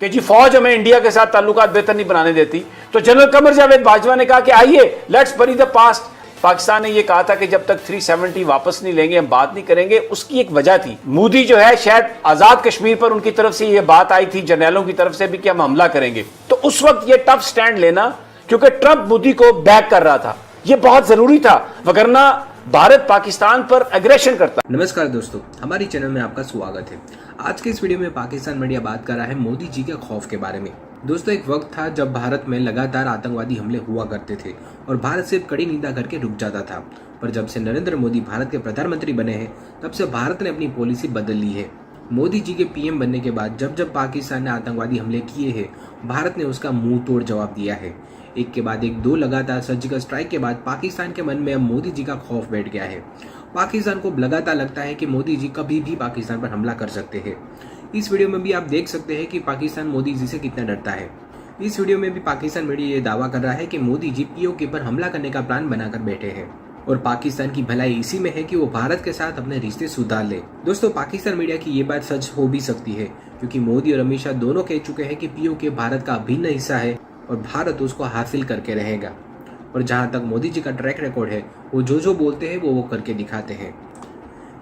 कि जी फौज हमें इंडिया के साथ ताल्लुकात बेहतर नहीं बनाने देती, तो जनरल कमर जावेद बाजवा ने कहा कि आइए लेट्स बरी द पास्ट। पाकिस्तान ने यह कहा था कि जब तक 370 वापस नहीं लेंगे हम बात नहीं करेंगे। उसकी एक वजह थी, मोदी जो है शायद आजाद कश्मीर पर उनकी तरफ से यह बात आई थी जर्नैलों की तरफ से भी कि हम हमला करेंगे, तो उस वक्त यह टफ स्टैंड लेना, क्योंकि ट्रंप मोदी को बैक कर रहा था, यह बहुत जरूरी था, वगरना भारत पाकिस्तान पर एग्रेशन करता। नमस्कार दोस्तों, हमारी चैनल में आपका स्वागत है। आज के इस वीडियो में पाकिस्तान मीडिया बात कर रहा है मोदी जी के खौफ के बारे में। दोस्तों, एक वक्त था जब भारत में लगातार आतंकवादी हमले हुआ करते थे और भारत सिर्फ कड़ी निंदा करके रुक जाता था, पर जब से नरेंद्र मोदी भारत के प्रधानमंत्री बने हैं तब से भारत ने अपनी पॉलिसी बदल ली है। मोदी जी के पीएम बनने के बाद जब जब पाकिस्तान ने आतंकवादी हमले किए हैं, भारत ने उसका मुंह तोड़ जवाब दिया है। एक के बाद एक दो लगातार सर्जिकल स्ट्राइक के बाद पाकिस्तान के मन में अब मोदी जी का खौफ बैठ गया है। पाकिस्तान को लगातार लगता है कि मोदी जी कभी भी पाकिस्तान पर हमला कर सकते हैं। इस वीडियो में भी आप देख सकते हैं कि पाकिस्तान मोदी जी से कितना डरता है। इस वीडियो में भी पाकिस्तान मीडिया ये दावा कर रहा है कि मोदी जी पीओके पर हमला करने का प्लान बनाकर बैठे हैं और पाकिस्तान की भलाई इसी में है कि वो भारत के साथ अपने रिश्ते सुधार ले। दोस्तों, पाकिस्तान मीडिया की ये बात सच हो भी सकती है, क्योंकि मोदी और अमित शाह दोनों कह चुके हैं कि पीओके भारत का अभिन्न हिस्सा है और भारत उसको हासिल करके रहेगा। और जहां तक मोदी जी का ट्रैक रिकॉर्ड है, वो जो बोलते हैं वो करके दिखाते हैं।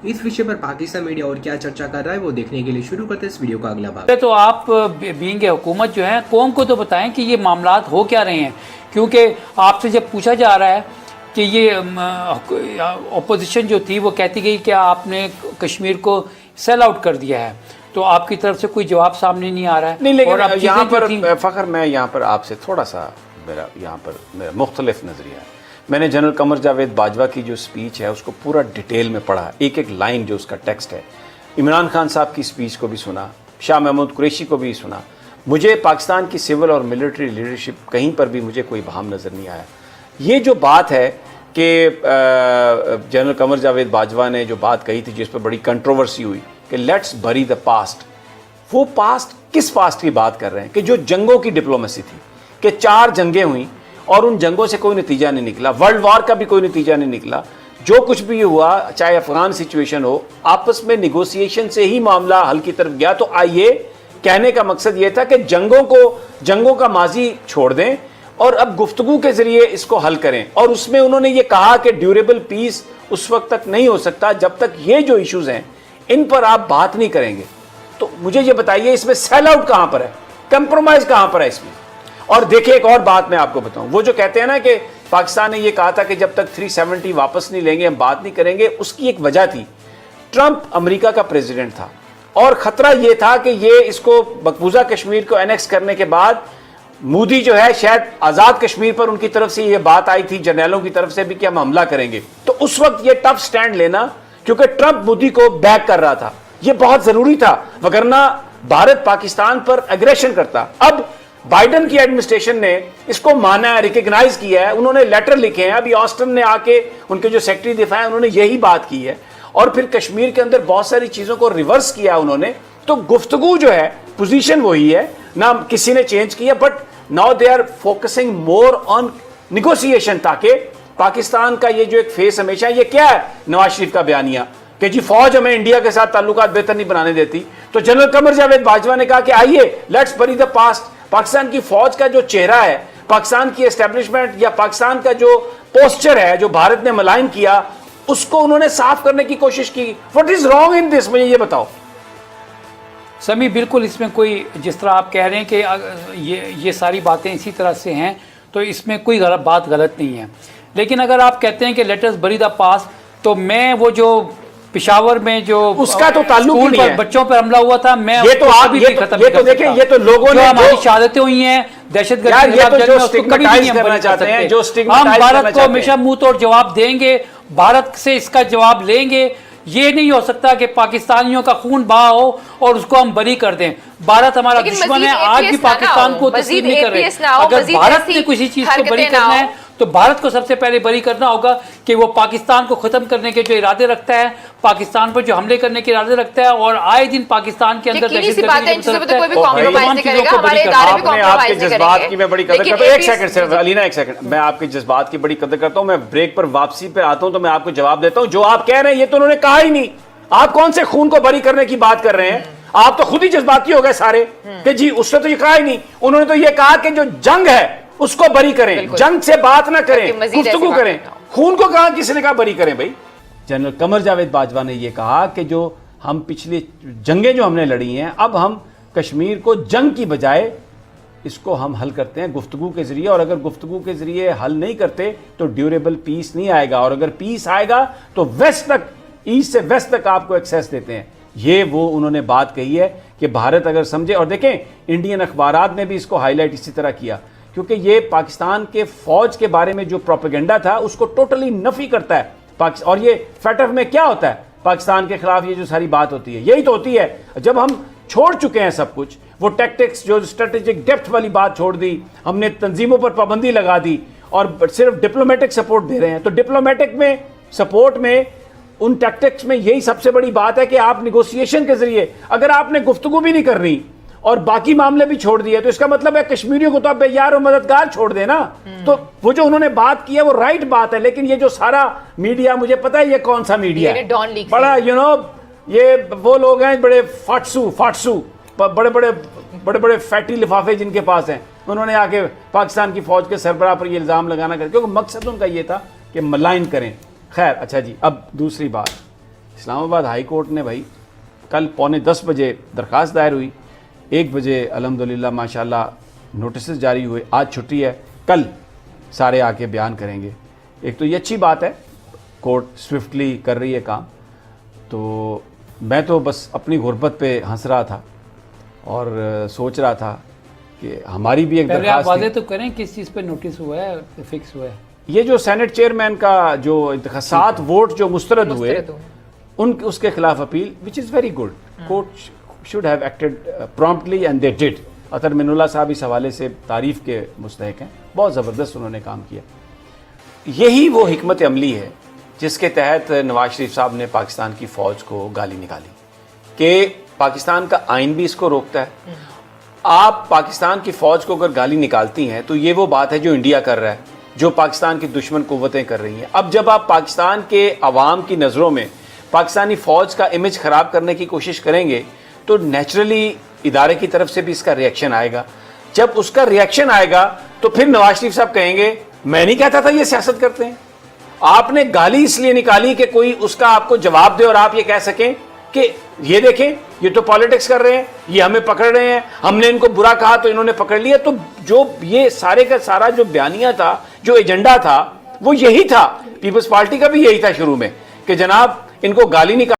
इस विषय पर पाकिस्तान मीडिया और क्या चर्चा कर रहा है वो देखने के लिए शुरू करते हैं इस वीडियो का अगला भाग। तो आप बीइंग हुकूमत जो है, कौम को तो बताएं कि ये मामलात हो क्या रहे हैं, क्योंकि आपसे जब पूछा जा रहा है कि ये अपोजिशन जो थी वो कहती गई कि आपने कश्मीर को सेल आउट कर दिया है, तो आपकी तरफ से कोई जवाब सामने नहीं आ रहा है। नहीं, लेकिन यहाँ पर फ़खर, मैं यहाँ पर आपसे थोड़ा सा मेरा मुख्तलिफ नज़रिया है। मैंने जनरल कमर जावेद बाजवा की जो स्पीच है उसको पूरा डिटेल में पढ़ा, एक एक लाइन जो उसका टेक्स्ट है। इमरान खान साहब की स्पीच को भी सुना, शाह महमूद कुरैशी को भी सुना। मुझे पाकिस्तान की सिविल और मिलिट्री लीडरशिप कहीं पर भी मुझे कोई बहाम नज़र नहीं आया। ये जो बात है कि जनरल कमर जावेद बाजवा ने जो बात कही थी जिस पर बड़ी कंट्रोवर्सी हुई कि लेट्स बरी द पास्ट, वो पास्ट किस पास्ट की बात कर रहे हैं? कि जो जंगों की डिप्लोमेसी थी, कि 4 जंगें हुई और उन जंगों से कोई नतीजा नहीं निकला, वर्ल्ड वॉर का भी कोई नतीजा नहीं निकला। जो कुछ भी हुआ, चाहे अफगान सिचुएशन हो, आपस में निगोसिएशन से ही मामला हल की तरफ गया। तो आइए, कहने का मकसद यह था कि जंगों का माजी छोड़ दें और अब गुफ्तगू के जरिए इसको हल करें। और उसमें उन्होंने ये कहा कि ड्यूरेबल पीस उस वक्त तक नहीं हो सकता जब तक ये जो इश्यूज हैं इन पर आप बात नहीं करेंगे। तो मुझे ये बताइए, इसमें सेल आउट कहां पर है, कंप्रोमाइज कहां पर है इसमें? और देखिए, एक और बात मैं आपको बताऊं, वो जो कहते हैं ना कि पाकिस्तान ने ये कहा था कि जब तक 370 वापस नहीं लेंगे हम बात नहीं करेंगे, उसकी एक वजह थी, ट्रंप अमेरिका का प्रेसिडेंट था और खतरा ये था कि ये इसको मकबूजा कश्मीर को एनेक्स करने के बाद मोदी जो है शायद आजाद कश्मीर पर उनकी तरफ से ये बात आई थी जर्नैलों की तरफ से भी कि हम हमला करेंगे। तो उस वक्त ये टफ स्टैंड लेना, क्योंकि ट्रंप मोदी को बैक कर रहा था, यह बहुत जरूरी था, वगरना भारत पाकिस्तान पर एग्रेशन करता। अब बाइडेन की एडमिनिस्ट्रेशन ने इसको माना है, रिकॉग्नाइज किया है, उन्होंने लेटर लिखे हैं। अभी ऑस्टिन ने आके, उनके जो सेक्रेटरी दिफा है, उन्होंने यही बात की है और फिर कश्मीर के अंदर बहुत सारी चीजों को रिवर्स किया उन्होंने। तो गुफ्तगू जो है, पोजीशन वही है, ना किसी ने चेंज किया, but now they are focusing more on negotiation, ताकि पाकिस्तान का ये जो एक फेस हमेशा, ये क्या है नवाज शरीफ का बयानिया कि जी फौज हमें इंडिया के साथ ताल्लुकात बेहतर नहीं बनाने देती, तो जनरल कमर जावेद बाजवा ने कहा कि आइए लेट्स बरी द पास्ट। पाकिस्तान की फौज का जो चेहरा है, पाकिस्तान की एस्टेब्लिशमेंट या पाकिस्तान का जो पोस्चर है, जो भारत ने मलाइन किया, उसको उन्होंने साफ करने की कोशिश की। What is wrong in this, मुझे ये बताओ। समी, बिल्कुल इसमें कोई, जिस तरह आप कह रहे हैं कि ये सारी बातें इसी तरह से हैं, तो इसमें कोई बात गलत नहीं है। लेकिन अगर आप कहते हैं कि लेट अस बरी द पास्ट, तो मैं वो जो पिशावर में जो उसका तो ताल्लुक ही नहीं है, बच्चों पर हमला हुआ था, मैं ये तो आप ये तो देखिए, ये तो लोगों ने हमारी शहादतें हुई हैं दहशतगर्दी, हम भारत को हमेशा मुंह तोड़ जवाब देंगे, भारत से इसका जवाब लेंगे। ये नहीं हो सकता कि पाकिस्तानियों का खून बहा हो और उसको हम बरी कर दें। भारत हमारा दुश्मन है, आज भी पाकिस्तान को तस्लीम नहीं कर रहे। अगर भारत ने किसी चीज को बरी करना है तो भारत को सबसे पहले बरी करना होगा कि वो पाकिस्तान को खत्म करने के जो इरादे रखता है, पाकिस्तान पर जो हमले करने के इरादे रखता है और आए दिन पाकिस्तान के अंदर आपके जज्बात की मैं बड़ी कदर करता हूँ। एक सेकंड सिर्फ अलीना, एक सेकंड, मैं आपके जज्बात की बड़ी कदर करता हूँ। मैं ब्रेक पर वापसी पे आता हूँ तो मैं आपको जवाब देता हूँ। जो आप कह रहे हैं ये तो उन्होंने कहा ही नहीं। आप कौन से खून को बरी करने की बात कर रहे हैं? आप तो खुद ही जज्बाती हो गए सारे कि जी उसने तो ये कहा ही नहीं, उन्होंने तो ये कहा कि जो जंग है उसको बरी करें, जंग से बात ना करें, गुफ्तगू करें। खून को कहा, किसी ने कहा बरी करें भाई? जनरल कमर जावेद बाजवा ने यह कहा कि जो हम पिछली जंगें जो हमने लड़ी हैं, अब हम कश्मीर को जंग की बजाय इसको हम हल करते हैं गुफ्तगू के जरिए, और अगर गुफ्तगू के जरिए हल नहीं करते तो ड्यूरेबल पीस नहीं आएगा, और अगर पीस आएगा तो वेस्ट तक, ईस्ट से वेस्ट तक आपको एक्सेस देते हैं। ये वो उन्होंने बात कही है कि भारत अगर समझे, और देखें इंडियन अखबारात ने भी इसको हाईलाइट इसी तरह किया, क्योंकि ये पाकिस्तान के फौज के बारे में जो प्रोपेगेंडा था उसको टोटली नफी करता है। और ये फैटफ में क्या होता है, पाकिस्तान के खिलाफ ये जो सारी बात होती है, यही तो होती है। जब हम छोड़ चुके हैं सब कुछ, वो टैक्टिक्स जो स्ट्रेटेजिक डेप्थ वाली बात छोड़ दी, हमने तंजीमों पर पाबंदी लगा दी और सिर्फ डिप्लोमेटिक सपोर्ट दे रहे हैं, तो डिप्लोमेटिक में सपोर्ट में उन टैक्टिक्स में यही सबसे बड़ी बात है कि आप निगोशिएशन के जरिए, अगर आपने गुफ्तगू भी नहीं करनी और बाकी मामले भी छोड़ दिए, तो इसका मतलब है कश्मीरियों को तो आप बेयार और मददगार छोड़ देना। तो वो जो उन्होंने बात की है वो राइट बात है, लेकिन ये जो सारा मीडिया, मुझे पता है ये कौन सा मीडिया है, बड़ा ये वो लोग हैं बड़े फाटसू बड़े बड़े फैटी लिफाफे जिनके पास हैं, उन्होंने आके पाकिस्तान की फौज के सरबराह पर ये इल्ज़ाम लगाना कर, क्योंकि मकसद उनका ये था कि मलाइन करें। खैर, अच्छा जी, अब दूसरी बात, इस्लामाबाद हाई कोर्ट ने भाई कल 9:45 बजे दरख्वास्त दायर हुई, 1 बजे अल्हम्दुलिल्लाह माशाल्लाह नोटिस जारी हुए, आज छुट्टी है, कल सारे आके बयान करेंगे। एक तो ये अच्छी बात है, कोर्ट स्विफ्टली कर रही है काम। तो मैं तो बस अपनी गुर्बत पे हंस रहा था और सोच रहा था कि हमारी भी एक दरख्वास्त वादे तो करें किस चीज़ पे नोटिस हुआ है, फिक्स हुआ है। ये जो सेनेट चेयरमैन का जो 7 वोट जो मुस्तरद हुए उसके खिलाफ अपील, which is very good, court should have acted promptly and they did. Athar Minallah साहब इस हवाले से तारीफ़ के मुस्तहिक हैं, बहुत ज़बरदस्त उन्होंने काम किया। यही वो हिकमत अमली है जिसके तहत नवाज शरीफ साहब ने पाकिस्तान की फ़ौज को गाली निकाली, कि पाकिस्तान का आइन भी इसको रोकता है। आप पाकिस्तान की फ़ौज को अगर गाली निकालती हैं तो ये वो बात है जो इंडिया कर रहा है, जो पाकिस्तान की दुश्मन कुव्वतें कर रही हैं। अब जब आप पाकिस्तान के अवाम की नज़रों में पाकिस्तानी फ़ौज का इमेज ख़राब करने की कोशिश करेंगे तो नेचुरली इदारे की तरफ से भी इसका रिएक्शन आएगा। जब उसका रिएक्शन आएगा तो फिर नवाज शरीफ साहब कहेंगे मैं नहीं कहता था ये सियासत करते हैं। आपने गाली इसलिए निकाली कि कोई उसका आपको जवाब दे और आप ये कह सकें कि ये देखें ये तो पॉलिटिक्स कर रहे हैं, ये हमें पकड़ रहे हैं, हमने इनको बुरा कहा तो इन्होंने पकड़ लिया। तो जो ये सारे का सारा जो बयानिया था, जो एजेंडा था, वो यही था। पीपल्स पार्टी का भी यही था शुरू में कि जनाब इनको गाली निकाल